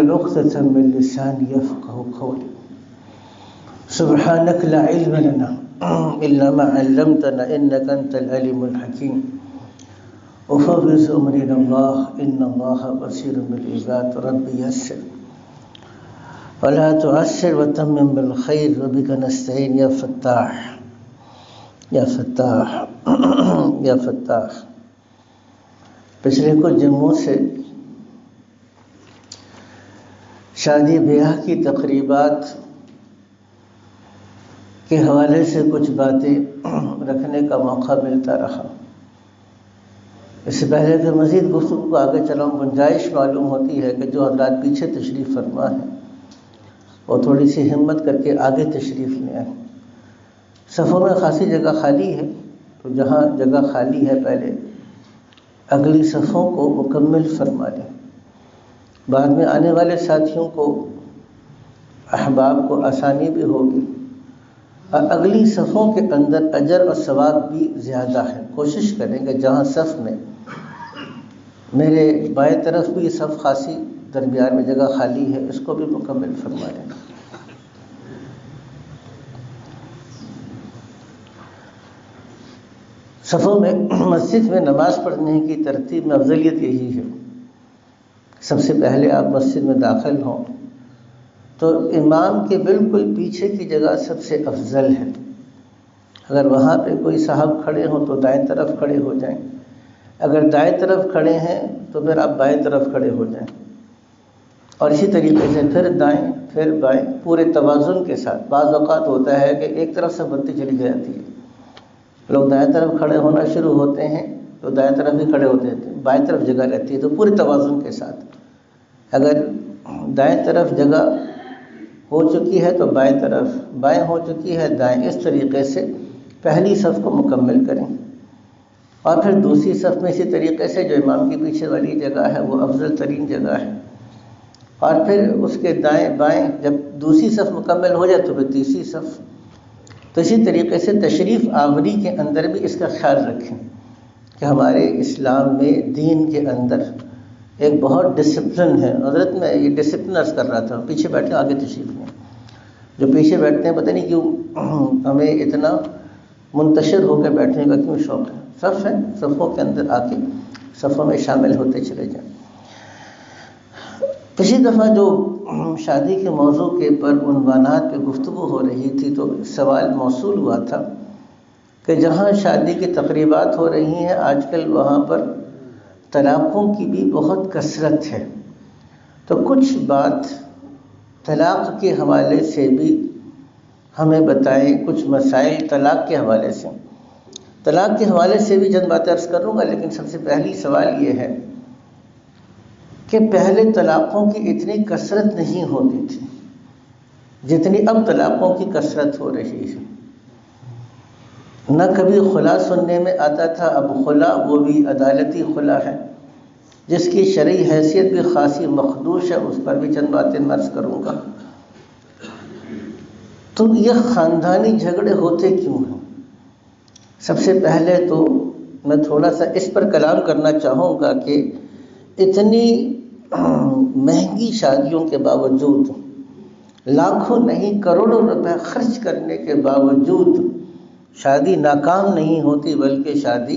واحلل عقدة من لساني يفقهوا قولي سبحانك لا علم لنا إلا ما علمتنا إنك أنت العليم الحكيم وفوض أمري إلى الله إن الله بصير بالعباد ربي يسر ولا تعسر وتمم بالخير وبك نستعين يا فتاح یا فتاح یا فتاح۔ پچھلے کچھ جمعوں سے شادی بیاہ کی تقریبات کے حوالے سے کچھ باتیں رکھنے کا موقع ملتا رہا۔ اس سے پہلے کہ مزید گفتگو کو آگے چلاؤں، گنجائش معلوم ہوتی ہے کہ جو حضرات پیچھے تشریف فرما ہیں وہ تھوڑی سی ہمت کر کے آگے تشریف لے آئیں۔ صفوں میں خاصی جگہ خالی ہے، تو جہاں جگہ خالی ہے پہلے اگلی صفوں کو مکمل فرما لیں، بعد میں آنے والے ساتھیوں کو احباب کو آسانی بھی ہوگی، اور اگلی صفوں کے اندر اجر اور ثواب بھی زیادہ ہے۔ کوشش کریں کہ جہاں صف میں میرے بائیں طرف بھی صف خاصی درمیان میں جگہ خالی ہے، اس کو بھی مکمل فرما لیں۔ صفوں میں مسجد میں نماز پڑھنے کی ترتیب میں افضلیت یہی ہے، سب سے پہلے آپ مسجد میں داخل ہوں تو امام کے بالکل پیچھے کی جگہ سب سے افضل ہے۔ اگر وہاں پہ کوئی صاحب کھڑے ہوں تو دائیں طرف کھڑے ہو جائیں، اگر دائیں طرف کھڑے ہیں تو پھر آپ بائیں طرف کھڑے ہو جائیں، اور اسی طریقے سے پھر دائیں پھر بائیں، پورے توازن کے ساتھ۔ بعض اوقات ہوتا ہے کہ ایک طرف سے بنتی چلی جاتی ہے، لوگ دائیں طرف کھڑے ہونا شروع ہوتے ہیں تو دائیں طرف بھی کھڑے ہوتے ہیں، بائیں طرف جگہ رہتی ہے، تو پورے توازن کے ساتھ اگر دائیں طرف جگہ ہو چکی ہے تو بائیں طرف، بائیں ہو چکی ہے دائیں، اس طریقے سے پہلی صف کو مکمل کریں، اور پھر دوسری صف میں اسی طریقے سے جو امام کے پیچھے والی جگہ ہے وہ افضل ترین جگہ ہے، اور پھر اس کے دائیں بائیں جب دوسری صف مکمل ہو جائے تو پھر تیسری صف۔ تو اسی طریقے سے تشریف آوری کے اندر بھی اس کا خیال رکھیں کہ ہمارے اسلام میں دین کے اندر ایک بہت ڈسپلن ہے۔ حضرت میں یہ ڈسپلن عرض کر رہا تھا، پیچھے بیٹھے آگے تشریف لیں، جو پیچھے بیٹھتے ہیں پتہ نہیں کیوں ہمیں اتنا منتشر ہو کے بیٹھنے کا کیوں شوق ہے۔ صف ہے، صفوں کے اندر آ کے صفوں میں شامل ہوتے چلے جائیں۔ پچھلی دفعہ جو شادی کے موضوع کے پر عنوانات پہ گفتگو ہو رہی تھی تو سوال موصول ہوا تھا کہ جہاں شادی کی تقریبات ہو رہی ہیں آج کل وہاں پر طلاقوں کی بھی بہت کثرت ہے، تو کچھ بات طلاق کے حوالے سے بھی ہمیں بتائیں، کچھ مسائل طلاق کے حوالے سے۔ طلاق کے حوالے سے بھی چند باتیں عرض کروں گا، لیکن سب سے پہلی سوال یہ ہے کہ پہلے طلاقوں کی اتنی کثرت نہیں ہوتی تھی جتنی اب طلاقوں کی کثرت ہو رہی ہے۔ نہ کبھی خلا سننے میں آتا تھا، اب خلا وہ بھی عدالتی خلا ہے جس کی شرعی حیثیت بھی خاصی مخدوش ہے، اس پر بھی چند باتیں عرض کروں گا۔ تو یہ خاندانی جھگڑے ہوتے کیوں ہیں؟ سب سے پہلے تو میں تھوڑا سا اس پر کلام کرنا چاہوں گا کہ اتنی مہنگی شادیوں کے باوجود، لاکھوں نہیں کروڑوں روپے خرچ کرنے کے باوجود شادی ناکام نہیں ہوتی، بلکہ شادی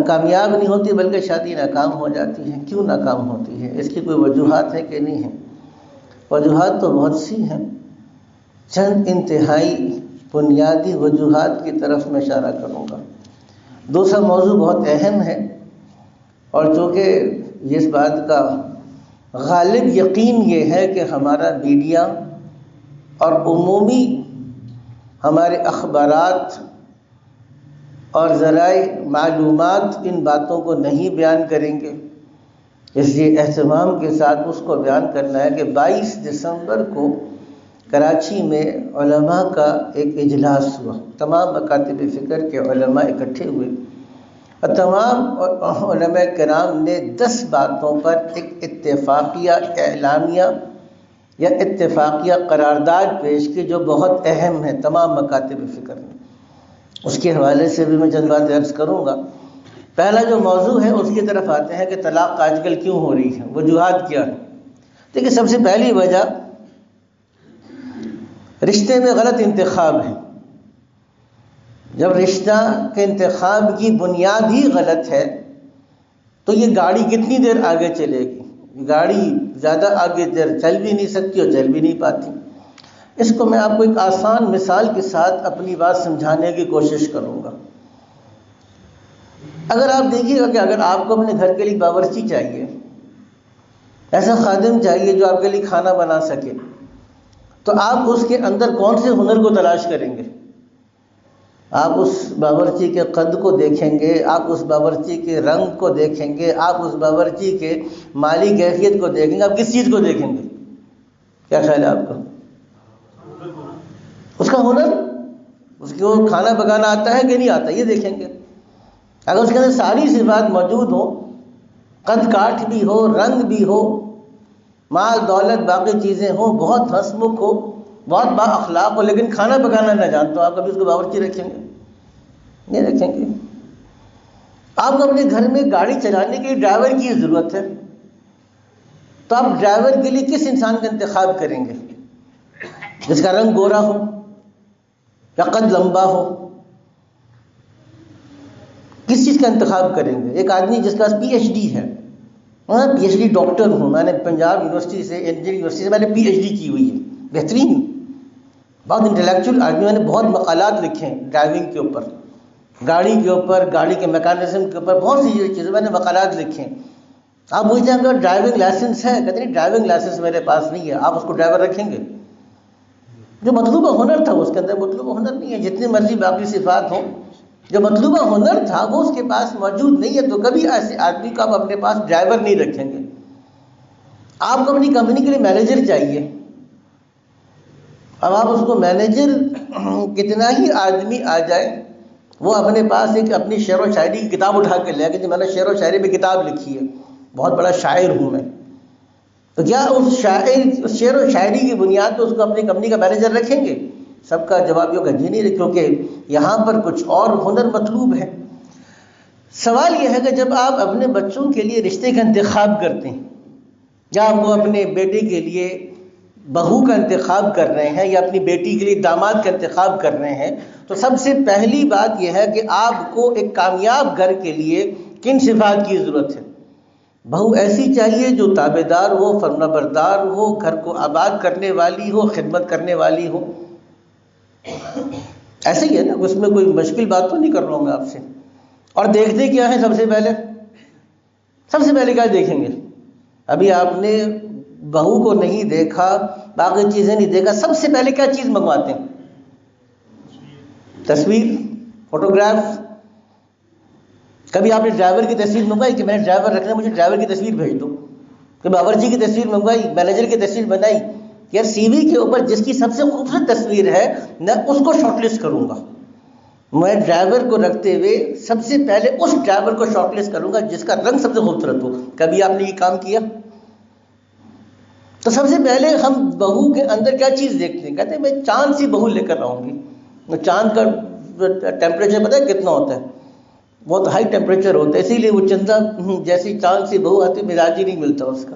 کامیاب نہیں ہوتی بلکہ شادی ناکام ہو جاتی ہے۔ کیوں ناکام ہوتی ہے؟ اس کی کوئی وجوہات ہے کہ نہیں ہے؟ وجوہات تو بہت سی ہیں، چند انتہائی بنیادی وجوہات کی طرف میں اشارہ کروں گا۔ دوسرا موضوع بہت اہم ہے، اور چونکہ اس بات کا غالب یقین یہ ہے کہ ہمارا میڈیا اور عمومی ہمارے اخبارات اور ذرائع معلومات ان باتوں کو نہیں بیان کریں گے، اس لیے اہتمام کے ساتھ اس کو بیان کرنا ہے کہ 22 دسمبر کو کراچی میں علماء کا ایک اجلاس ہوا، تمام مکاتب فکر کے علماء اکٹھے ہوئے، اور تمام علماء کرام نے 10 باتوں پر ایک اتفاقیہ اعلامیہ یا اتفاقیہ قرارداد پیش کی جو بہت اہم ہے تمام مکاتب فکر میں۔ اس کے حوالے سے بھی میں چند باتیں عرض کروں گا پہلا جو موضوع ہے اس کی طرف آتے ہیں کہ طلاق آج کل کیوں ہو رہی ہے، وجوہات کیا ہے۔ دیکھیے سب سے پہلی وجہ رشتے میں غلط انتخاب ہے۔ جب رشتہ کے انتخاب کی بنیاد ہی غلط ہے تو یہ گاڑی کتنی دیر آگے چلے گی؟ گاڑی زیادہ آگے دیر چل بھی نہیں سکتی اور چل بھی نہیں پاتی۔ اس کو میں آپ کو ایک آسان مثال کے ساتھ اپنی بات سمجھانے کی کوشش کروں گا۔ اگر آپ دیکھیے گا کہ اگر آپ کو اپنے گھر کے لیے باورچی چاہیے، ایسا خادم چاہیے جو آپ کے لیے کھانا بنا سکے، تو آپ اس کے اندر کون سے ہنر کو تلاش کریں گے؟ آپ اس باورچی کے قد کو دیکھیں گے، آپ اس باورچی کے رنگ کو دیکھیں گے، آپ اس باورچی کے مالی کیفیت کو دیکھیں گے، آپ کس چیز کو دیکھیں گے؟ کیا خیال ہے آپ کا؟ اس کا ہنر، اس کو کھانا پکانا آتا ہے کہ نہیں آتا، یہ دیکھیں گے۔ اگر اس کے اندر ساری صفات موجود ہو، قد کاٹ بھی ہو، رنگ بھی ہو، مال دولت باقی چیزیں ہوں، بہت ہنسمکھ ہو، بہت با اخلاق ہو، لیکن کھانا پکانا نہ جانتا ہو، آپ کبھی اس کو باورچی رکھیں گے؟ نہیں رکھیں گے۔ آپ کو اپنے گھر میں گاڑی چلانے کے لیے ڈرائیور کی ضرورت ہے، تو آپ ڈرائیور کے لیے کس انسان کا انتخاب کریں گے؟ جس کا رنگ گورا ہو یا قد لمبا ہو؟ کس چیز کا انتخاب کریں گے؟ ایک آدمی جس کا پی ایچ ڈی ہے، پی ایچ ڈی ڈاکٹر ہوں، میں نے پنجاب یونیورسٹی سے، انجینئرنگ یونیورسٹی سے میں نے پی ایچ ڈی کی ہوئی ہے، بہترین، بہت انٹلیکچوئل آدمی، میں نے بہت مقالات لکھے ہیں ڈرائیونگ کے اوپر، گاڑی کے اوپر، گاڑی کے میکانزم کے اوپر، بہت سی چیزیں میں نے مقالات لکھے ہیں۔ آپ پوچھتے ہیں کہ ڈرائیونگ لائسنس ہے؟ کہتے ہیں ڈرائیونگ لائسنس میرے پاس نہیں ہے۔ آپ اس کو ڈرائیور رکھیں گے؟ جو مطلوبہ ہنر تھا اس کے اندر مطلوبہ ہنر نہیں ہے، جتنی مرضی باقی صفات ہوں، جو مطلوبہ ہنر تھا وہ اس کے پاس موجود نہیں ہے، تو کبھی ایسے آدمی کو آپ اپنے پاس ڈرائیور نہیں رکھیں گے۔ آپ کو اپنی کمپنی کے لیے مینیجر چاہیے، اب آپ اس کو مینیجر، کتنا ہی آدمی آ جائے، وہ اپنے پاس ایک اپنی شعر و شاعری کی کتاب اٹھا کے لے کہ میں نے شعر و شاعری پہ کتاب لکھی ہے، بہت بڑا شاعر ہوں میں، تو کیا اس شعر و شاعری کی بنیاد پہ اس کو اپنی کمپنی کا مینیجر رکھیں گے؟ سب کا جواب یہ ہوگا جی نہیں، کیونکہ یہاں پر کچھ اور ہنر مطلوب ہے۔ سوال یہ ہے کہ جب آپ اپنے بچوں کے لیے رشتے کا انتخاب کرتے ہیں، یا آپ کو اپنے بیٹے کے لیے بہو کا انتخاب کر رہے ہیں، یا اپنی بیٹی کے لیے داماد کا انتخاب کر رہے ہیں، تو سب سے پہلی بات یہ ہے کہ آپ کو ایک کامیاب گھر کے لیے کن صفات کی ضرورت ہے؟ بہو ایسی چاہیے جو تابعدار ہو، فرمانبردار ہو، گھر کو آباد کرنے والی ہو، خدمت کرنے والی ہو۔ ایسے ہی ہے نا، اس میں کوئی مشکل بات تو نہیں کر رہا ہوں میں آپ سے۔ اور دیکھتے کیا ہے؟ سب سے پہلے کیا دیکھیں گے؟ ابھی آپ نے بہو کو نہیں دیکھا، باقی چیزیں نہیں دیکھا، سب سے پہلے کیا چیز منگواتے ہیں؟ تصویر، فوٹوگراف۔ کبھی آپ نے ڈرائیور کی تصویر منگوائی کہ میں نے ڈرائیور رکھنا، مجھے ڈرائیور کی تصویر بھیج دو؟ کہ باورچی کی تصویر منگوائی، مینیجر کی تصویر بنائی؟ یا سی وی کے اوپر جس کی سب سے خوبصورت تصویر ہے میں اس کو شارٹ لسٹ کروں گا۔ میں ڈرائیور کو رکھتے ہوئے سب سے پہلے اس ڈرائیور کو شارٹ لسٹ کروں گا جس کا رنگ سب سے خوبصورت ہو۔ کبھی آپ نے یہ کام کیا؟ تو سب سے پہلے ہم بہو کے اندر کیا چیز دیکھتے ہیں؟ کہتے ہیں میں چاند سی بہو لے کر آؤں گی۔ چاند کا ٹیمپریچر پتہ ہے کتنا ہوتا ہے؟ بہت ہائی ٹیمپریچر ہوتا ہے، اسی لیے وہ چندہ جیسی چاند سی بہو آتی مزاج ہی نہیں ملتا اس کا،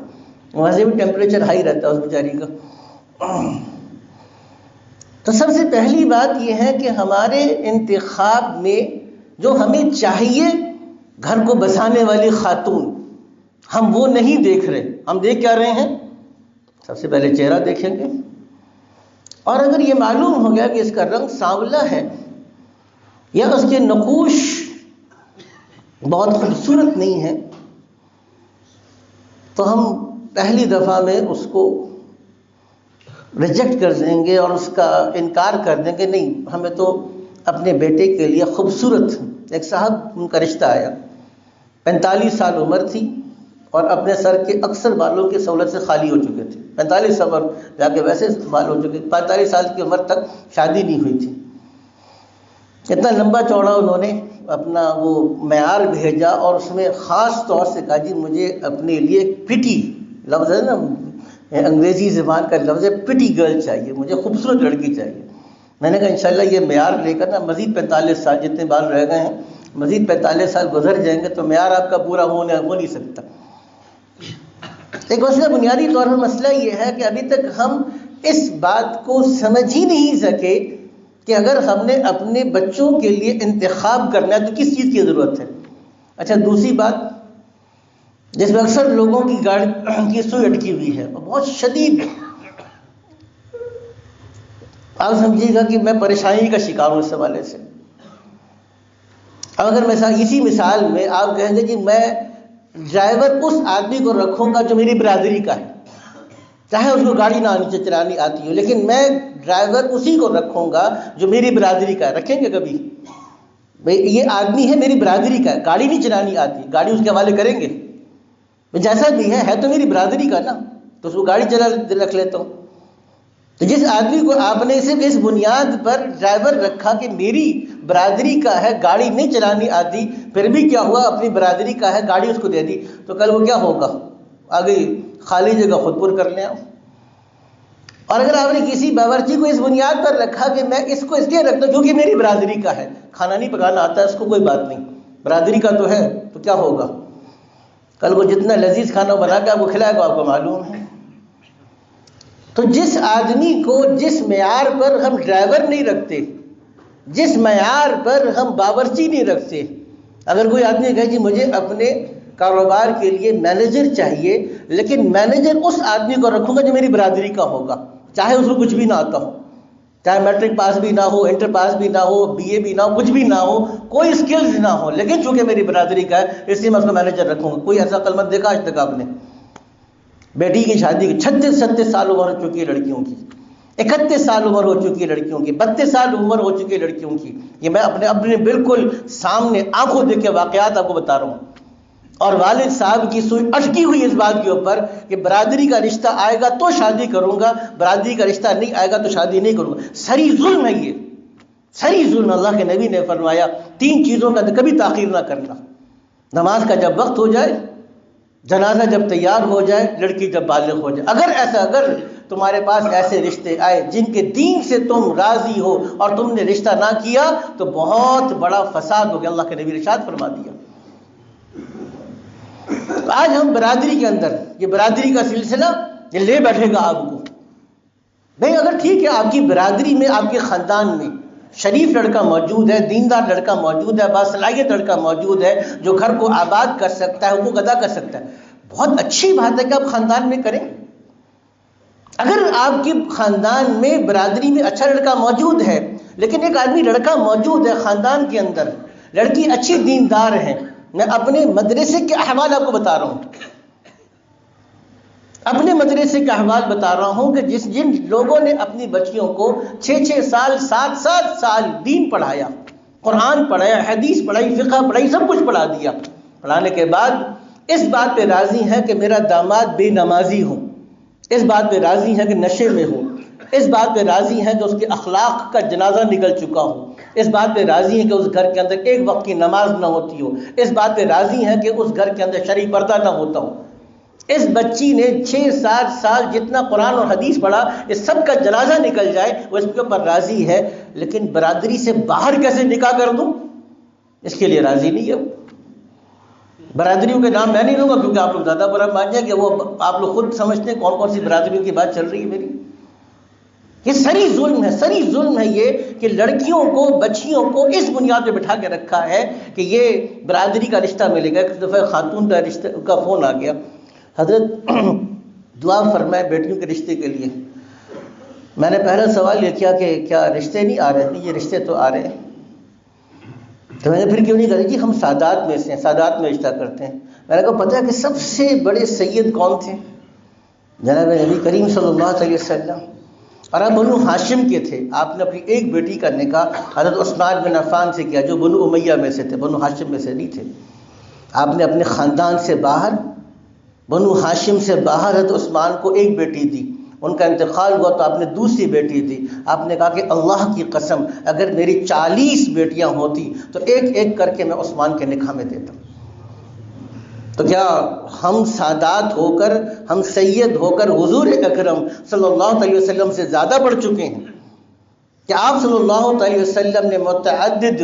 وہاں سے بھی ٹیمپریچر ہائی رہتا ہے اس بیچاری کا۔ تو سب سے پہلی بات یہ ہے کہ ہمارے انتخاب میں جو ہمیں چاہیے گھر کو بسانے والی خاتون، ہم وہ نہیں دیکھ رہے۔ ہم دیکھ کیا رہے ہیں؟ سب سے پہلے چہرہ دیکھیں گے، اور اگر یہ معلوم ہو گیا کہ اس کا رنگ سانولا ہے یا اس کے نقوش بہت خوبصورت نہیں ہے، تو ہم پہلی دفعہ میں اس کو ریجیکٹ کر دیں گے اور اس کا انکار کر دیں گے، نہیں ہمیں تو اپنے بیٹے کے لیے خوبصورت۔ ایک صاحب ان کا رشتہ آیا، 45 سال عمر تھی اور اپنے سر کے اکثر بالوں کی سہولت سے خالی ہو چکے تھے۔ 45 سال جا کے ویسے بال ہو چکے، 45 سال کی عمر تک شادی نہیں ہوئی تھی۔ اتنا لمبا چوڑا انہوں نے اپنا وہ معیار بھیجا اور اس میں خاص طور سے کہا جی مجھے اپنے لیے ایک پٹی، لفظ ہے نا انگریزی زبان کا لفظ ہے پٹی گرل چاہیے، مجھے خوبصورت لڑکی چاہیے۔ میں نے کہا انشاءاللہ یہ معیار لے کر نا مزید 45 سال جتنے بال رہ گئے ہیں مزید 45 سال گزر جائیں گے تو معیار آپ کا پورا ہو نہیں سکتا۔ ایک مسئلہ بنیادی طور پر مسئلہ یہ ہے کہ ابھی تک ہم اس بات کو سمجھ ہی نہیں سکے کہ اگر ہم نے اپنے بچوں کے لیے انتخاب کرنا ہے تو کس چیز کی ضرورت ہے۔ اچھا، دوسری بات، جس میں اکثر لوگوں کی گاڑی کی سوئی اٹکی ہوئی ہے اور بہت شدید، آپ سمجھیے گا کہ میں پریشانی کا شکار ہوں اس حوالے سے۔ اب اگر میں اسی مثال میں آپ کہیں گے جی میں ڈرائیور اس آدمی کو رکھوں گا جو میری برادری کا ہے، چاہے اس کو گاڑی نہ چلانی آتی ہو، لیکن میں ڈرائیور اسی کو رکھوں گا جو میری برادری کا ہے، رکھیں گے کبھی؟ یہ آدمی ہے میری برادری کا ہے، گاڑی نہیں چلانی آتی، گاڑی اس کے حوالے کریں گے؟ جیسا بھی ہے تو میری برادری کا نا، تو اس کو گاڑی چلا رکھ لیتا ہوں۔ تو جس آدمی کو آپ نے صرف اس بنیاد پر ڈرائیور رکھا کہ میری برادری کا ہے، گاڑی نہیں چلانی آتی، پھر بھی کیا ہوا، اپنی برادری کا ہے، گاڑی اس کو دے دی، تو کل وہ کیا ہوگا؟ آگے خالی جگہ خود پر کر لیں۔ اور اگر آپ نے کسی باورچی کو اس بنیاد پر رکھا کہ میں اس کو اس لیے رکھتا ہوں کیونکہ میری برادری کا ہے، کھانا نہیں پکانا آتا ہے اس کو، کوئی بات نہیں، برادری کا تو ہے، تو کیا ہوگا؟ کل وہ جتنا لذیذ کھانا بنا کے آپ کو کھلائے گا آپ کو معلوم ہے۔ تو جس آدمی کو جس معیار پر ہم ڈرائیور نہیں رکھتے، جس معیار پر ہم باورچی نہیں رکھتے، اگر کوئی آدمی کہے جی مجھے اپنے کاروبار کے لیے مینیجر چاہیے، لیکن مینیجر اس آدمی کو رکھوں گا جو میری برادری کا ہوگا، چاہے اس کو کچھ بھی نہ آتا ہو، چاہے میٹرک پاس بھی نہ ہو، انٹر پاس بھی نہ ہو، بی اے بھی نہ ہو، کچھ بھی نہ ہو، کوئی سکلز نہ ہو، لیکن چونکہ میری برادری کا ہے اس لیے میں اس کو مینیجر رکھوں گا۔ کوئی ایسا عقل مند دیکھا آج تک آپ نے؟ بیٹی کی شادی کی 36 سال عمر ہو چکی ہے لڑکیوں کی، 31 سال عمر ہو چکی ہے لڑکیوں کی، 32 سال عمر ہو چکی ہے لڑکیوں کی، یہ میں اپنے بالکل سامنے آنکھوں دیکھ کے واقعات آپ کو بتا رہا ہوں۔ اور والد صاحب کی سوئی اٹکی ہوئی اس بات کے اوپر کہ برادری کا رشتہ آئے گا تو شادی کروں گا، برادری کا رشتہ نہیں آئے گا تو شادی نہیں کروں گا۔ سری ظلم ہے یہ، سری ظلم۔ اللہ کے نبی نے فرمایا 3 چیزوں کا کبھی تاخیر نہ کرنا، نماز کا جب وقت ہو جائے، جنازہ جب تیار ہو جائے، لڑکی جب بالغ ہو جائے۔ اگر تمہارے پاس ایسے رشتے آئے جن کے دین سے تم راضی ہو اور تم نے رشتہ نہ کیا تو بہت بڑا فساد ہو گیا، اللہ کے نبی نے ارشاد فرما دیا۔ آج ہم برادری کے اندر یہ برادری کا سلسلہ یہ لے بیٹھے گا آپ کو نہیں۔ اگر ٹھیک ہے آپ کی برادری میں، آپ کے خاندان میں شریف لڑکا موجود ہے، دیندار لڑکا موجود ہے، باصلاحیت لڑکا موجود ہے جو گھر کو آباد کر سکتا ہے، حقوق ادا کر سکتا ہے، بہت اچھی بات ہے کہ آپ خاندان میں کریں۔ اگر آپ کے خاندان میں برادری میں اچھا لڑکا موجود ہے، لیکن ایک آدمی لڑکا موجود ہے خاندان کے اندر، لڑکی اچھی دیندار ہے، میں اپنے مدرسے کے احوال آپ کو بتا رہا ہوں، اپنے مدرسے کا احوال بتا رہا ہوں کہ جن لوگوں نے اپنی بچیوں کو 6 سال 7 سال دین پڑھایا، قرآن پڑھایا، حدیث پڑھائی، فقہ پڑھائی، سب کچھ پڑھا دیا، پڑھانے کے بعد اس بات پہ راضی ہیں کہ میرا داماد بے نمازی ہو، اس بات پہ راضی ہیں کہ نشے میں ہو، اس بات پہ راضی ہیں کہ اس کے اخلاق کا جنازہ نکل چکا ہو، اس بات پہ راضی ہیں کہ اس گھر کے اندر ایک وقت کی نماز نہ ہوتی ہو، اس بات پہ راضی ہیں کہ اس گھر کے اندر شرعی پردہ نہ ہوتا ہو۔ اس بچی نے 6-7 سال جتنا قرآن اور حدیث پڑھا، اس سب کا جنازہ نکل جائے، وہ اس کے اوپر راضی ہے، لیکن برادری سے باہر کیسے نکاح کر دوں اس کے لیے راضی نہیں ہے۔ برادریوں کے نام میں نہیں لوں گا کیونکہ آپ لوگ زیادہ برا مان جائیں کہ وہ آپ لوگ خود سمجھتے ہیں کون کون سی برادریوں کی بات چل رہی ہے میری۔ یہ سری ظلم ہے، سری ظلم ہے یہ کہ لڑکیوں کو، بچیوں کو اس بنیاد پہ بٹھا کے رکھا ہے کہ یہ برادری کا رشتہ ملے گا۔ ایک دفعہ خاتون کا رشتہ کا فون آ گیا، حضرت دعا فرمائے بیٹیوں کے رشتے کے لیے۔ میں نے پہلا سوال یہ کیا کہ کیا رشتے نہیں آ رہے ہیں؟ یہ رشتے تو آ رہے ہیں۔ تو میں نے پھر کیوں نہیں کہا؟ جی ہم سادات میں سے ہیں، سادات میں رشتہ کرتے ہیں۔ میں نے کہا پتہ ہے کہ سب سے بڑے سید کون تھے؟ جناب نبی کریم صلی اللہ علیہ وسلم، اور آپ بنو ہاشم کے تھے۔ آپ نے اپنی ایک بیٹی کا نکاح حضرت عثمان بن عفان سے کیا جو بنو امیہ میں سے تھے، بنو ہاشم میں سے نہیں تھے۔ آپ نے اپنے خاندان سے باہر، بنو ہاشم سے باہر حضرت عثمان کو ایک بیٹی دی، ان کا انتقال ہوا تو آپ نے دوسری بیٹی دی۔ آپ نے کہا کہ اللہ کی قسم اگر میری 40 بیٹیاں ہوتی تو ایک ایک کر کے میں عثمان کے نکاح میں دیتا۔ تو کیا ہم سادات ہو کر، ہم سید ہو کر حضور اکرم صلی اللہ علیہ وسلم سے زیادہ بڑھ چکے ہیں کہ آپ صلی اللہ علیہ وسلم نے متعدد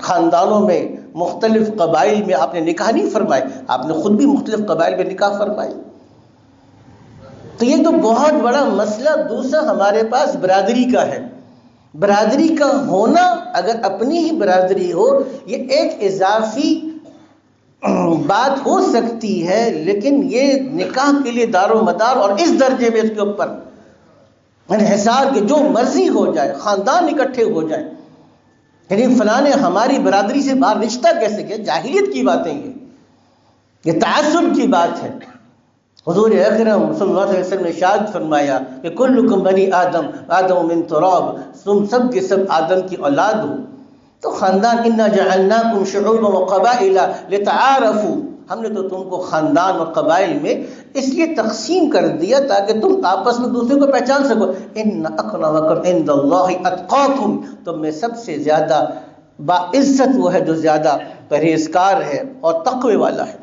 خاندانوں میں مختلف قبائل میں آپ نے نکاح نہیں فرمائے، آپ نے خود بھی مختلف قبائل میں نکاح فرمائے. تو یہ تو بہت بڑا مسئلہ. دوسرا ہمارے پاس برادری کا ہے. برادری کا ہونا، اگر اپنی ہی برادری ہو، یہ ایک اضافی بات ہو سکتی ہے، لیکن یہ نکاح کے لیے دار و مدار اور اس درجے میں اس کے اوپر انحصار کہ جو مرضی ہو جائے، خاندان اکٹھے ہو جائیں، یعنی فلاں نے ہماری برادری سے باہر رشتہ کیسے کیا؟ جاہلیت کی باتیں یہ تعصب کی بات ہے. حضور اکرم صلی اللہ علیہ وسلم نے ارشاد فرمایا کہ کلکم بنی آدم، آدم من تراب، تم سب کے سب آدم کی اولاد ہو. تو خاندان، انا جعلناکم شعوبا وقبائل لتعارفوا، ہم نے تو تم کو خاندان اور قبائل میں اس لیے تقسیم کر دیا تاکہ تم آپس میں دوسرے کو پہچان سکو. ان اکرمکم عند اللہ اتقاکم، تم میں سب سے زیادہ باعزت وہ ہے جو زیادہ پرہیزگار ہے اور تقوی والا ہے.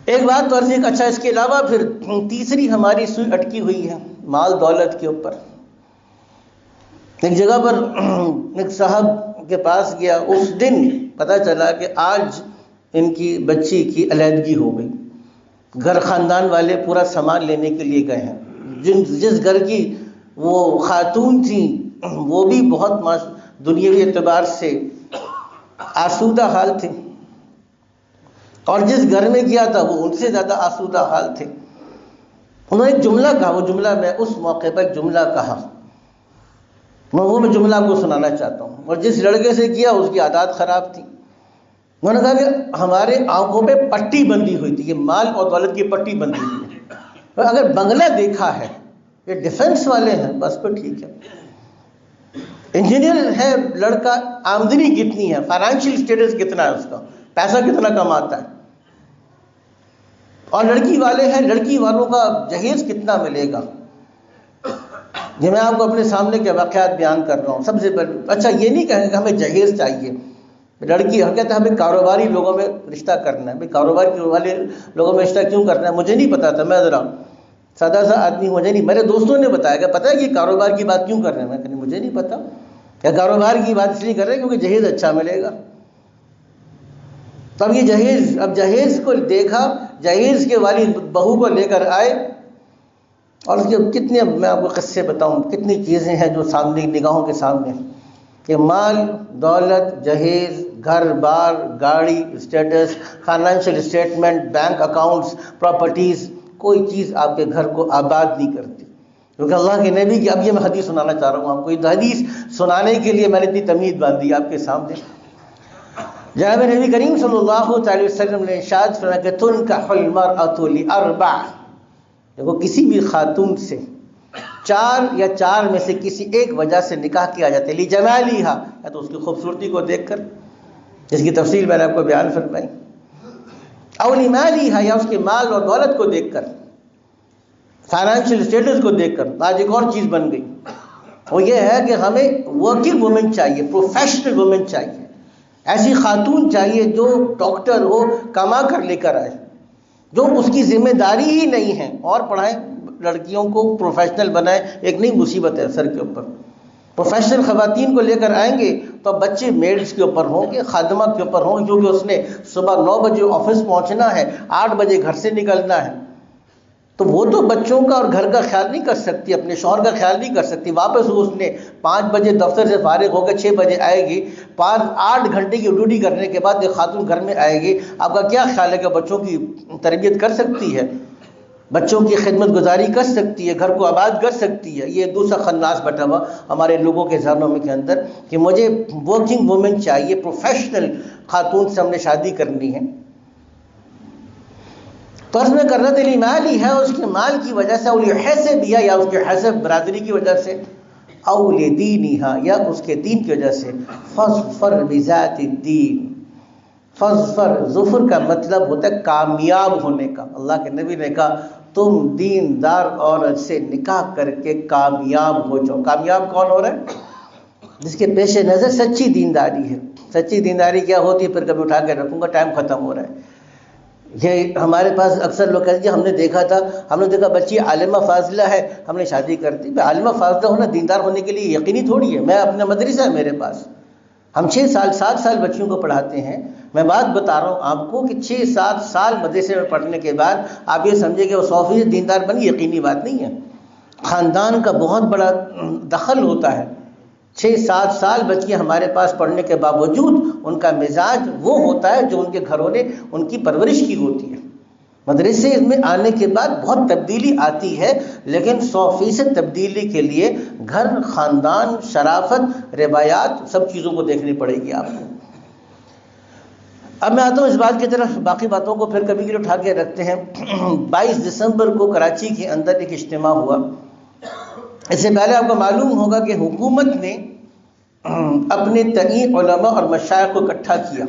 ایک بات تو عرض ہے کہ اچھا، اس کے علاوہ پھر تیسری ہماری سوئی اٹکی ہوئی ہے مال دولت کے اوپر. ایک جگہ پر ایک صاحب کے پاس گیا، اس دن پتہ چلا کہ آج ان کی بچی کی علیحدگی ہو گئی. گھر خاندان والے پورا سامان لینے کے لیے گئے ہیں. جس گھر کی وہ خاتون تھیں وہ بھی بہت دنیاوی اعتبار سے آسودہ حال تھے، اور جس گھر میں گیا تھا وہ ان سے زیادہ آسودہ حال تھے. انہوں نے ایک جملہ کہا، وہ جملہ میں اس موقع پر ایک جملہ کہا، میں جملہ کو سنانا چاہتا ہوں. اور جس لڑکے سے کیا اس کی عادات خراب تھی. انہوں نے کہا کہ ہمارے آنکھوں پہ پٹی بندھی ہوئی تھی، یہ مال اور دولت کی پٹی بندھی ہوئی ہے. اگر بنگلہ دیکھا ہے، یہ ڈیفنس والے ہیں، بس تو ٹھیک ہے. انجینئر ہے لڑکا، آمدنی کتنی ہے، فائنینشیل اسٹیٹس کتنا ہے، اس کا پیسہ کتنا کماتا ہے. اور لڑکی والے ہیں، لڑکی والوں کا جہیز کتنا ملے گا. یہ میں آپ کو اپنے سامنے کے واقعات بیان کر رہا ہوں. سب سے پہلے اچھا یہ نہیں کہیں کہ ہمیں جہیز چاہیے. لڑکی ہم کہتے ہیں ہمیں کاروباری لوگوں میں رشتہ کرنا ہے. بھائی کاروبار والے لوگوں میں رشتہ کیوں کرنا ہے؟ مجھے نہیں پتا تھا، میں ذرا سادہ سا آدمی، مجھے نہیں، میرے دوستوں نے بتایا کہ پتہ ہے کہ کاروبار کی بات کیوں کر رہے ہیں. میں کہا مجھے نہیں پتا. کیا کاروبار کی بات اس لیے کر رہے ہیں کیونکہ جہیز اچھا ملے گا. تب یہ جہیز، اب جہیز کو دیکھا، جہیز کے والی بہو کو لے کر آئے، اور اس کے کتنے، میں آپ کو قصے بتاؤں، کتنی چیزیں ہیں جو سامنے نگاہوں کے سامنے، کہ مال دولت، جہیز، گھر بار، گاڑی، status, financial statement, bank accounts, properties, کوئی چیز آپ کے گھر کو آباد نہیں کرتی. کیونکہ اللہ کے نبی کی، اب یہ میں حدیث سنانا چاہ رہا ہوں آپ کو. یہ حدیث سنانے کے لیے میں نے اتنی تمیز باندھی آپ کے سامنے. جناب نبی کریم صلی اللہ علیہ وسلم نے ارشاد فرمایا کہ تنکح المرأۃ لاربع، دیکھو کسی بھی خاتون سے چار میں سے کسی ایک وجہ سے نکاح کیا جاتا ہے. لجمالہا، یا تو اس کی خوبصورتی کو دیکھ کر، جس کی تفصیل میں نے آپ کو بیان فرمائی، او لمالہا، یا اس کے مال اور دولت کو دیکھ کر، فائنینشیل اسٹیٹس کو دیکھ کر. آج ایک اور چیز بن گئی، وہ یہ ہے کہ ہمیں ورکنگ وومن چاہیے، پروفیشنل وومن چاہیے. ایسی خاتون چاہیے جو ڈاکٹر ہو، کما کر لے کر آئے، جو اس کی ذمہ داری ہی نہیں ہے. اور پڑھائیں لڑکیوں کو، پروفیشنل بنائیں، ایک نئی مصیبت ہے سر کے اوپر. پروفیشنل خواتین کو لے کر آئیں گے تو بچے میڈس کے اوپر ہوں گے، خادمہ کے اوپر ہوں گے، کیونکہ اس نے صبح 9 بجے آفس پہنچنا ہے، 8 بجے گھر سے نکلنا ہے. تو وہ تو بچوں کا اور گھر کا خیال نہیں کر سکتی، اپنے شوہر کا خیال نہیں کر سکتی. واپس اس نے 5 بجے دفتر سے فارغ ہو کے 6 بجے آئے گی. 8 گھنٹے کی ڈیوٹی کرنے کے بعد ایک خاتون گھر میں آئے گی. آپ کا کیا خیال ہے کہ بچوں کی تربیت کر سکتی ہے، بچوں کی خدمت گزاری کر سکتی ہے، گھر کو آباد کر سکتی ہے؟ یہ دوسرا خناس بٹا ہوا ہمارے لوگوں کے ذہنوں میں کے اندر کہ مجھے ورکنگ وومن چاہیے، پروفیشنل خاتون سے ہم نے شادی کرنی ہے. تو اس میں کرت مالی ہے، اس کے مال کی وجہ سے، اولی حسب، یا اس کے حسب برادری کی وجہ سے، اولی دینہا، یا اس کے دین کی وجہ سے. فاظفر بذات الدین، فاظفر، ظفر کا مطلب ہوتا ہے کامیاب ہونے کا. اللہ کے نبی نے کہا تم دیندار عورت سے نکاح کر کے کامیاب ہو جاؤ. کامیاب کون ہو رہا ہے؟ جس کے پیش نظر سچی دینداری ہے. سچی دینداری کیا ہوتی ہے؟ پھر کبھی اٹھا کے رکھوں گا، ٹائم ختم ہو رہا ہے. یہ ہمارے پاس اکثر لوگ کہتے ہیں ہم نے دیکھا بچی عالمہ فاضلہ ہے، ہم نے شادی کر دی. عالمہ فاضلہ ہونا دیندار ہونے کے لیے یقینی تھوڑی ہے. میں اپنا مدرسہ ہے میرے پاس، ہم 6-7 سال بچیوں کو پڑھاتے ہیں. میں بات بتا رہا ہوں آپ کو کہ 6-7 سال مدرسے میں پڑھنے کے بعد آپ یہ سمجھیں کہ وہ 100% دیندار بن گئی، یقینی بات نہیں ہے. خاندان کا بہت بڑا دخل ہوتا ہے. 6-7 سال بچیاں ہمارے پاس پڑھنے کے باوجود ان کا مزاج وہ ہوتا ہے جو ان کے گھروں نے ان کی پرورش کی ہوتی ہے. مدرسے میں آنے کے بعد بہت تبدیلی آتی ہے، لیکن 100% تبدیلی کے لیے گھر، خاندان، شرافت، روایات، سب چیزوں کو دیکھنی پڑے گی آپ کو. اب میں آتا ہوں اس بات کی طرف، باقی باتوں کو پھر کبھی کبھی اٹھا کے رکھتے ہیں. 22 دسمبر کو کراچی کے اندر ایک اجتماع ہوا. اس سے پہلے آپ کو معلوم ہوگا کہ حکومت نے اپنے تئیں علماء اور مشائخ کو اکٹھا کیا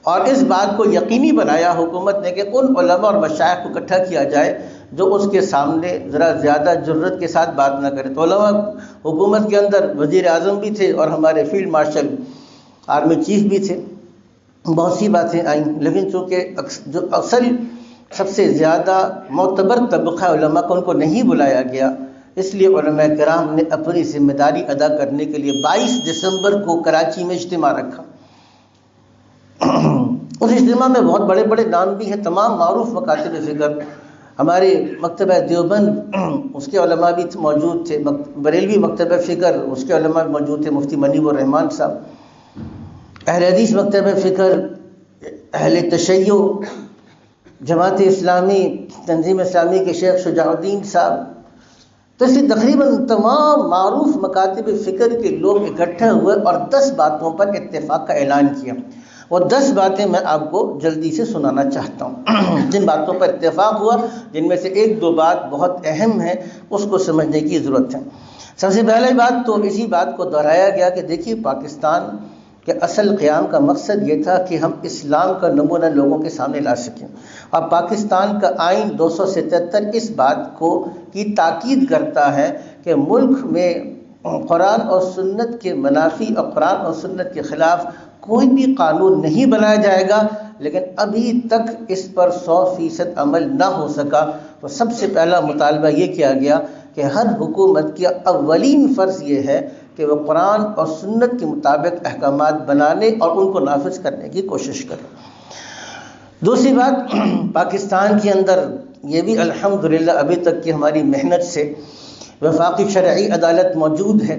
اور اس بات کو یقینی بنایا حکومت نے کہ ان علماء اور مشائخ کو اکٹھا کیا جائے جو اس کے سامنے ذرا زیادہ جرت کے ساتھ بات نہ کرے. تو علماء حکومت کے اندر وزیر اعظم بھی تھے اور ہمارے فیلڈ مارشل آرمی چیف بھی تھے. بہت سی باتیں آئیں، لیکن چونکہ جو اصل سب سے زیادہ معتبر طبقہ علماء کو ان کو نہیں بلایا گیا، اس لیے علماء کرام نے اپنی ذمہ داری ادا کرنے کے لیے 22 دسمبر کو کراچی میں اجتماع رکھا. اس اجتماع میں بہت بڑے بڑے نام بھی ہیں، تمام معروف مکاتب فکر، ہمارے مکتبہ دیوبند اس کے علماء بھی موجود تھے، بریلوی مکتبہ فکر اس کے علماء بھی موجود تھے، مفتی منیب الرحمان صاحب، اہل حدیث مکتبہ فکر، اہل تشیع، جماعت اسلامی، تنظیم اسلامی کے شیخ شجاع الدین صاحب. تو اس لیے تقریباً تمام معروف مکاتب فکر کے لوگ اکٹھے ہوئے اور 10 باتوں پر اتفاق کا اعلان کیا. وہ 10 باتیں میں آپ کو جلدی سے سنانا چاہتا ہوں. جن باتوں پر اتفاق ہوا، جن میں سے 1-2 بات بہت اہم ہے، اس کو سمجھنے کی ضرورت ہے. سب سے پہلی بات تو اسی بات کو دہرایا گیا کہ دیکھیے پاکستان کے اصل قیام کا مقصد یہ تھا کہ ہم اسلام کا نمونہ لوگوں کے سامنے لا سکیں. اور پاکستان کا آئین 277 اس بات کی تاکید کرتا ہے کہ ملک میں قرآن اور سنت کے منافی اور قرآن اور سنت کے خلاف کوئی بھی قانون نہیں بنایا جائے گا. لیکن ابھی تک اس پر 100% عمل نہ ہو سکا. تو سب سے پہلا مطالبہ یہ کیا گیا کہ ہر حکومت کا اولین فرض یہ ہے کہ وہ قرآن اور سنت کے مطابق احکامات بنانے اور ان کو نافذ کرنے کی کوشش کرے. دوسری بات، پاکستان کے اندر یہ بھی الحمدللہ ابھی تک کی ہماری محنت سے وفاقی شرعی عدالت موجود ہے.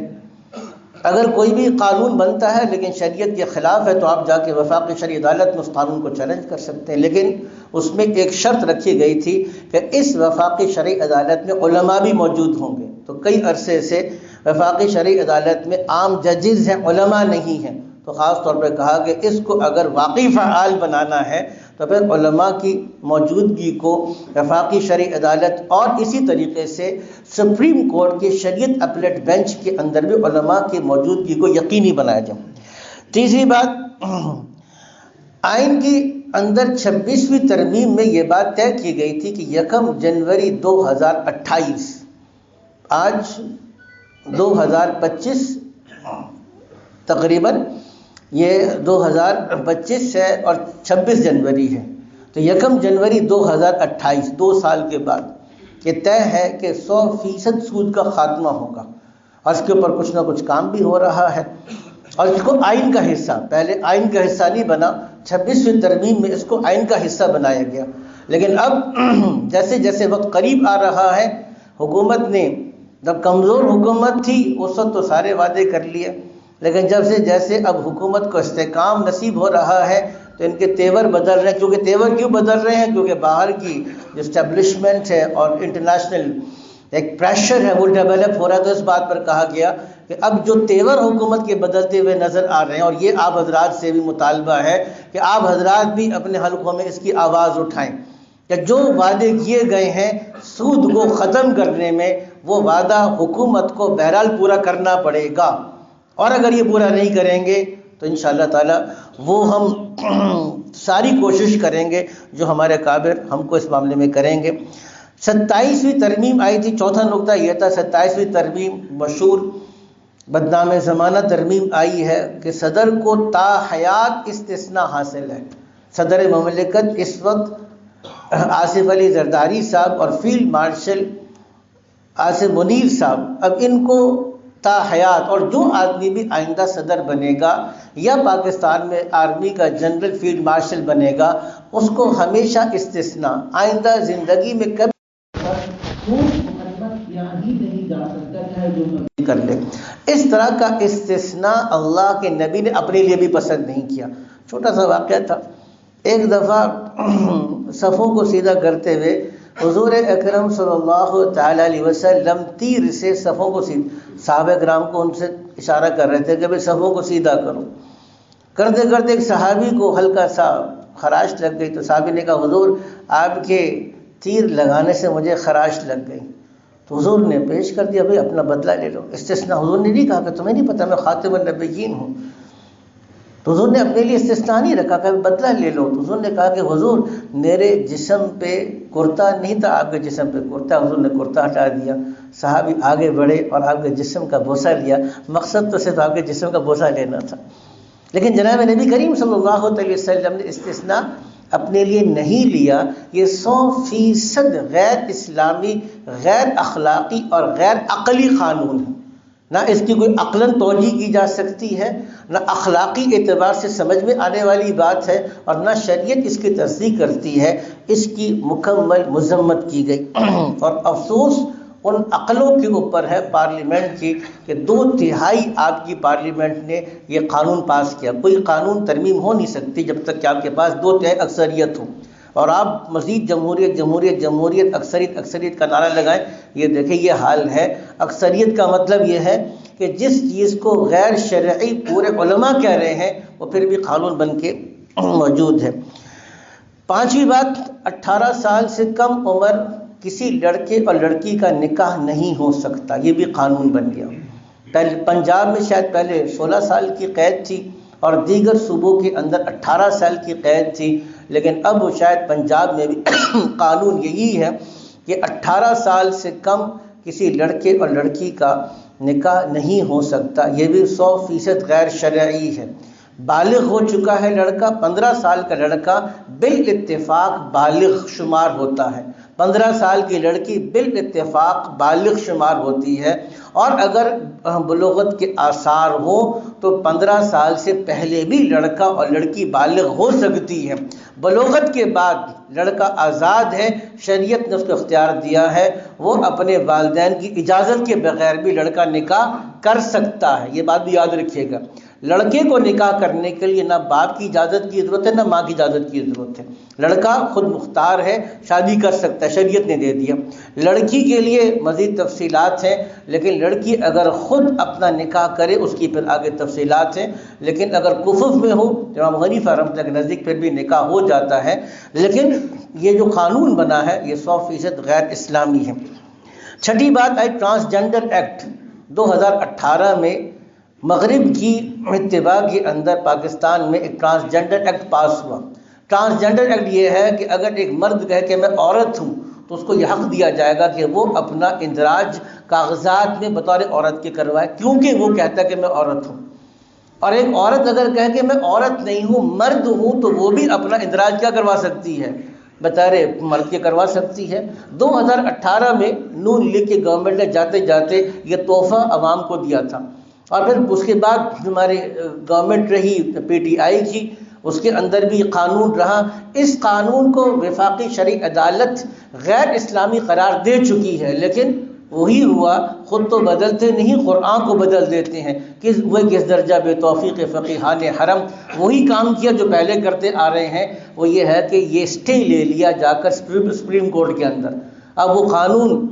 اگر کوئی بھی قانون بنتا ہے لیکن شریعت کے خلاف ہے تو آپ جا کے وفاقی شرعی عدالت میں اس قانون کو چیلنج کر سکتے ہیں. لیکن اس میں ایک شرط رکھی گئی تھی کہ اس وفاقی شرعی عدالت میں علماء بھی موجود ہوں گے. تو کئی عرصے سے وفاقی شرعی عدالت میں عام ججز ہیں، علماء نہیں ہیں. تو خاص طور پہ کہا کہ اس کو اگر واقعی فعال بنانا ہے تو پھر علماء کی موجودگی کو وفاقی شرعی عدالت اور اسی طریقے سے سپریم کورٹ کے شریعت اپلیٹ بینچ کے اندر بھی علماء کی موجودگی کو یقینی بنایا جائے. تیسری بات، آئین کے اندر 26ویں ترمیم میں یہ بات طے کی گئی تھی کہ 1 جنوری 2028، آج 2025 تقریباً یہ 2025 ہے اور 26 جنوری ہے، تو 1 جنوری 2028 2 سال کے بعد یہ طے ہے کہ 100% سود کا خاتمہ ہوگا. اور اس کے اوپر کچھ نہ کچھ کام بھی ہو رہا ہے اور اس کو آئین کا حصہ، پہلے آئین کا حصہ نہیں بنا، 26ویں ترمیم میں اس کو آئین کا حصہ بنایا گیا. لیکن اب جیسے جیسے وقت قریب آ رہا ہے، حکومت نے، جب کمزور حکومت تھی اس وقت تو سارے وعدے کر لیے، لیکن جب سے جیسے اب حکومت کو استحکام نصیب ہو رہا ہے تو ان کے تیور بدل رہے ہیں. کیونکہ تیور کیوں بدل رہے ہیں؟ کیونکہ باہر کی جو اسٹیبلشمنٹ ہے اور انٹرنیشنل ایک پریشر ہے وہ ڈیولپ ہو رہا ہے. تو اس بات پر کہا گیا کہ اب جو تیور حکومت کے بدلتے ہوئے نظر آ رہے ہیں، اور یہ آپ حضرات سے بھی مطالبہ ہے کہ آپ حضرات بھی اپنے حلقوں میں اس کی آواز اٹھائیں کہ جو وعدے کیے گئے ہیں سود کو ختم کرنے میں، وہ وعدہ حکومت کو بہرحال پورا کرنا پڑے گا. اور اگر یہ پورا نہیں کریں گے تو انشاءاللہ تعالی وہ ہم ساری کوشش کریں گے جو ہمارے قابل ہم کو اس معاملے میں کریں گے. 27ویں ترمیم آئی تھی. چوتھا نقطہ یہ تھا، 27ویں ترمیم مشہور بدنام زمانہ ترمیم آئی ہے کہ صدر کو تا حیات استثناء حاصل ہے. صدر مملکت اس وقت آصف علی زرداری صاحب اور فیلڈ مارشل آصف منیر صاحب، اب ان کو تا حیات، اور جو آدمی بھی آئندہ صدر بنے گا یا پاکستان میں آرمی کا جنرل فیلڈ مارشل بنے گا، اس کو ہمیشہ استثناء، آئندہ زندگی میں کبھی کیا ہی نہیں جا سکتا، چاہے جو مرضی کر لے۔ اس طرح کا استثناء اللہ کے نبی نے اپنے لیے بھی پسند نہیں کیا۔ چھوٹا سا واقعہ تھا، ایک دفعہ صفوں کو سیدھا کرتے ہوئے حضور اکرم صلی اللہ تعالی علیہ وسلم تیر سے صفوں کو صحابہ کرام کو ان سے اشارہ کر رہے تھے کہ بھئی صفوں کو سیدھا کرو۔ کرتے کرتے ایک صحابی کو ہلکا سا خراش لگ گئی، تو صحابی نے کہا حضور آپ کے تیر لگانے سے مجھے خراش لگ گئی۔ تو حضور نے پیش کر دیا بھئی اپنا بدلہ لے لو، استثناء۔ حضور نے نہیں کہا کہ تمہیں نہیں پتہ میں خاتم النبیین ہوں، تو حضور نے اپنے لیے استثناء نہیں رکھا کہ بدلہ لے لو۔ تو حضور نے کہا کہ حضور میرے جسم پہ کرتا نہیں تھا، آپ کے جسم پہ کرتا، حضور نے کرتا ہٹا دیا۔ صحابی آگے بڑھے اور آپ کے جسم کا بوسہ لیا، مقصد تو صرف آپ کے جسم کا بوسہ لینا تھا۔ لیکن جناب نبی کریم صلی اللہ علیہ وسلم نے استثناء اپنے لیے نہیں لیا۔ یہ 100% غیر اسلامی، غیر اخلاقی اور غیر عقلی قانون ہے۔ نہ اس کی کوئی عقلاً توجیہ کی جا سکتی ہے، نہ اخلاقی اعتبار سے سمجھ میں آنے والی بات ہے، اور نہ شریعت اس کی تصدیق کرتی ہے۔ اس کی مکمل مذمت کی گئی، اور افسوس ان عقلوں کے اوپر ہے پارلیمنٹ کی کہ 2/3 آپ کی پارلیمنٹ نے یہ قانون پاس کیا۔ کوئی قانون ترمیم ہو نہیں سکتی جب تک کہ آپ کے پاس 2/3 اکثریت ہو، اور آپ مزید جمہوریت جمہوریت جمہوریت اکثریت اکثریت کا نعرہ لگائیں۔ یہ دیکھیں یہ حال ہے۔ اکثریت کا مطلب یہ ہے کہ جس چیز کو غیر شرعی پورے علماء کہہ رہے ہیں وہ پھر بھی قانون بن کے موجود ہے۔ 5ویں بات، 18 سال سے کم عمر کسی لڑکے اور لڑکی کا نکاح نہیں ہو سکتا، یہ بھی قانون بن گیا۔ پہلے پنجاب میں شاید پہلے 16 سال کی قید تھی، اور دیگر صوبوں کے اندر 18 سال کی قید تھی، لیکن اب شاید پنجاب میں بھی قانون یہی ہے کہ 18 سال سے کم کسی لڑکے اور لڑکی کا نکاح نہیں ہو سکتا۔ یہ بھی 100% غیر شرعی ہے۔ بالغ ہو چکا ہے لڑکا، 15 سال کا لڑکا بالاتفاق بالغ شمار ہوتا ہے، 15 سال کی لڑکی بالاتفاق بالغ شمار ہوتی ہے، اور اگر بلوغت کے آثار ہو تو 15 سال سے پہلے بھی لڑکا اور لڑکی بالغ ہو سکتی ہے۔ بلوغت کے بعد لڑکا آزاد ہے، شریعت نے اس کو اختیار دیا ہے، وہ اپنے والدین کی اجازت کے بغیر بھی لڑکا نکاح کر سکتا ہے۔ یہ بات بھی یاد رکھیے گا، لڑکے کو نکاح کرنے کے لیے نہ باپ کی اجازت کی ضرورت ہے نہ ماں کی اجازت کی ضرورت ہے۔ لڑکا خود مختار ہے، شادی کر سکتا ہے، شریعت نے دے دیا۔ لڑکی کے لیے مزید تفصیلات ہیں، لیکن لڑکی اگر خود اپنا نکاح کرے اس کی پھر آگے تفصیلات ہیں، لیکن اگر کفر میں ہو، امام حنیفہ رحمۃ اللہ کے نزدیک پھر بھی نکاح ہو جاتا ہے۔ لیکن یہ جو قانون بنا ہے یہ 100% غیر اسلامی ہے۔ 6ٹھی بات آئی ٹرانسجنڈر ایکٹ۔ 2018 میں مغرب کی اتباع کے اندر پاکستان میں ایک ٹرانسجنڈر ایکٹ پاس ہوا۔ ٹرانسجنڈر ایکٹ یہ ہے کہ اگر ایک مرد کہے کہ میں عورت ہوں تو اس کو یہ حق دیا جائے گا کہ وہ اپنا اندراج کاغذات میں بطور عورت کے کروائے، کیونکہ وہ کہتا ہے کہ میں عورت ہوں۔ اور ایک عورت اگر کہے کہ میں عورت نہیں ہوں مرد ہوں تو وہ بھی اپنا اندراج کیا کروا سکتی ہے، بطور مرد کے کروا سکتی ہے۔ 2018 میں نون لیگ کی گورنمنٹ نے جاتے جاتے یہ تحفہ عوام کو دیا تھا، اور پھر اس کے بعد ہماری گورنمنٹ رہی PTI کی، اس کے اندر بھی قانون رہا۔ اس قانون کو وفاقی شرعی عدالت غیر اسلامی قرار دے چکی ہے، لیکن وہی ہوا، خود تو بدلتے نہیں، قرآن کو بدل دیتے ہیں۔ وہ کس درجہ بے توفیق فقیہان حرم وہی کام کیا جو پہلے کرتے آ رہے ہیں، وہ یہ ہے کہ یہ اسٹے لے لیا جا کر سپریم کورٹ کے اندر۔ اب وہ قانون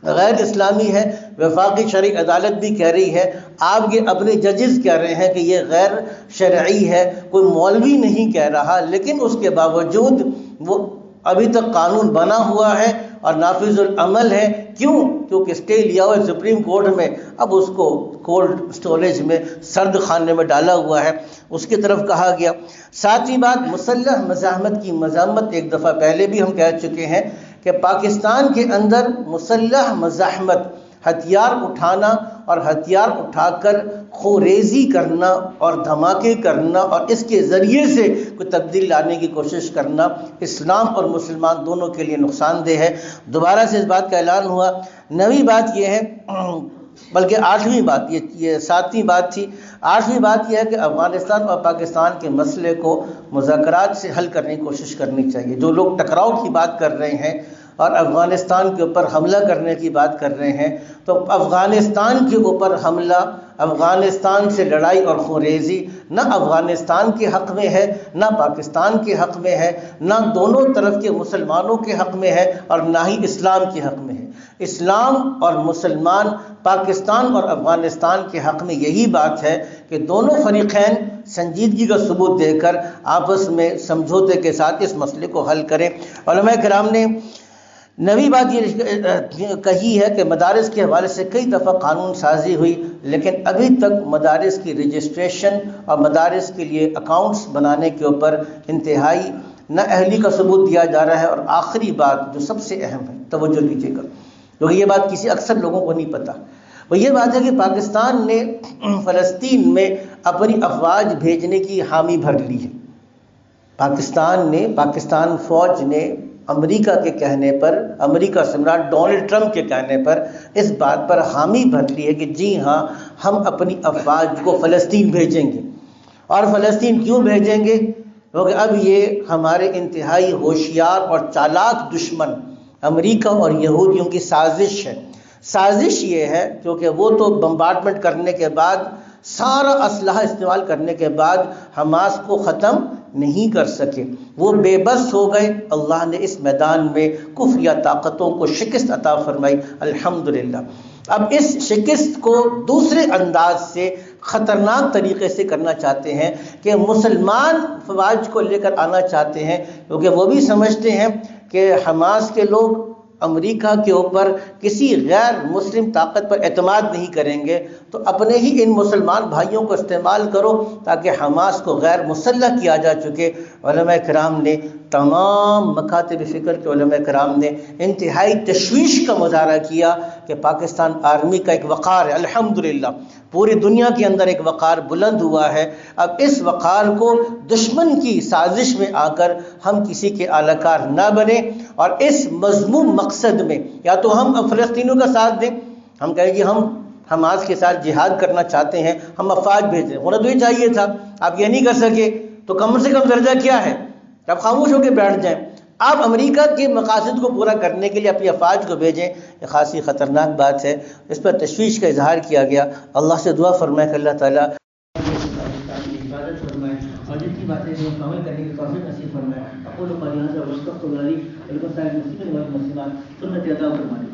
غیر اسلامی ہے، وفاقی شرعی عدالت بھی کہہ رہی ہے، آپ کے اپنے ججز کہہ رہے ہیں کہ یہ غیر شرعی ہے، کوئی مولوی نہیں کہہ رہا، لیکن اس کے باوجود وہ ابھی تک قانون بنا ہوا ہے اور نافذ العمل ہے۔ کیوں؟ کیونکہ اسٹے لیا ہوا ہے سپریم کورٹ میں، اب اس کو کولڈ سٹوریج میں، سرد خانے میں ڈالا ہوا ہے، اس کی طرف کہا گیا۔ 7ویں بات، مسلح مزاحمت کی مذمت۔ ایک دفعہ پہلے بھی ہم کہہ چکے ہیں کہ پاکستان کے اندر مسلح مزاحمت، ہتھیار اٹھانا اور ہتھیار اٹھا کر خوریزی کرنا اور دھماکے کرنا اور اس کے ذریعے سے کوئی تبدیلی لانے کی کوشش کرنا اسلام اور مسلمان دونوں کے لیے نقصان دہ ہے۔ دوبارہ سے اس بات کا اعلان ہوا۔ 9ویں بات یہ ہے بلکہ 8ویں بات، یہ 7ویں بات تھی، 8ویں بات یہ ہے کہ افغانستان اور پاکستان کے مسئلے کو مذاکرات سے حل کرنے کی کوشش کرنی چاہیے۔ جو لوگ ٹکراؤ کی بات کر رہے ہیں اور افغانستان کے اوپر حملہ کرنے کی بات کر رہے ہیں، تو افغانستان کے اوپر حملہ، افغانستان سے لڑائی اور خونریزی نہ افغانستان کے حق میں ہے، نہ پاکستان کے حق میں ہے، نہ دونوں طرف کے مسلمانوں کے حق میں ہے، اور نہ ہی اسلام کے حق میں ہے۔ اسلام اور مسلمان پاکستان اور افغانستان کے حق میں یہی بات ہے کہ دونوں فریقین سنجیدگی کا ثبوت دے کر آپس میں سمجھوتے کے ساتھ اس مسئلے کو حل کریں۔ علماء کرام نے نویں بات یہ کہی ہے کہ مدارس کے حوالے سے کئی دفعہ قانون سازی ہوئی، لیکن ابھی تک مدارس کی رجسٹریشن اور مدارس کے لیے اکاؤنٹس بنانے کے اوپر انتہائی نااہلی کا ثبوت دیا جا رہا ہے۔ اور آخری بات جو سب سے اہم ہے، توجہ دیجیے گا کیونکہ یہ بات کسی اکثر لوگوں کو نہیں پتہ، وہ یہ بات ہے کہ پاکستان نے فلسطین میں اپنی افواج بھیجنے کی حامی بھر لی ہے۔ پاکستان فوج نے امریکہ کے کہنے پر، امریکہ سمراٹ ڈونلڈ ٹرمپ کے کہنے پر اس بات پر حامی بھر لی ہے کہ جی ہاں، ہم اپنی افواج کو فلسطین بھیجیں گے۔ اور فلسطین کیوں بھیجیں گے؟ کیونکہ اب یہ ہمارے انتہائی ہوشیار اور چالاک دشمن امریکہ اور یہودیوں کی سازش ہے۔ سازش یہ ہے کیونکہ وہ تو بمبارڈمنٹ کرنے کے بعد، سارا اسلحہ استعمال کرنے کے بعد حماس کو ختم نہیں کر سکے، وہ بے بس ہو گئے۔ اللہ نے اس میدان میں کفریہ طاقتوں کو شکست عطا فرمائی، الحمدللہ۔ اب اس شکست کو دوسرے انداز سے، خطرناک طریقے سے کرنا چاہتے ہیں کہ مسلمان فوج کو لے کر آنا چاہتے ہیں، کیونکہ وہ بھی سمجھتے ہیں کہ حماس کے لوگ امریکہ کے اوپر کسی غیر مسلم طاقت پر اعتماد نہیں کریں گے، تو اپنے ہی ان مسلمان بھائیوں کو استعمال کرو تاکہ حماس کو غیر مسلح کیا جا چکے۔ علماء کرام نے، تمام مکاتب فکر کے علماء کرام نے انتہائی تشویش کا مظاہرہ کیا کہ پاکستان آرمی کا ایک وقار ہے، الحمدللہ پوری دنیا کے اندر ایک وقار بلند ہوا ہے۔ اب اس وقار کو دشمن کی سازش میں آ کر ہم کسی کے اعلی کار نہ بنیں، اور اس مذموم مقصد میں یا تو ہم فلسطینیوں کا ساتھ دیں، ہم کہیں کہ ہم حماس کے ساتھ جہاد کرنا چاہتے ہیں، ہم افواج بھیجیں، ہونا تو یہ چاہیے تھا، آپ یہ نہیں کر سکے تو کم سے کم درجہ کیا ہے؟ آپ خاموش ہو کے بیٹھ جائیں۔ آپ امریکہ کے مقاصد کو پورا کرنے کے لیے اپنی افواج کو بھیجیں، یہ خاصی خطرناک بات ہے۔ اس پر تشویش کا اظہار کیا گیا۔ اللہ سے دعا فرمائے کہ اللہ تعالیٰ حفاظت فرمائے اور جن کی باتیں جو عمل کرنے کی توفیق نصیب فرمائے۔ اقول قولی ھذا واستغفر اللہ لی ولکم سائر المسلمین والمسلمات سنت عطا فرمائے۔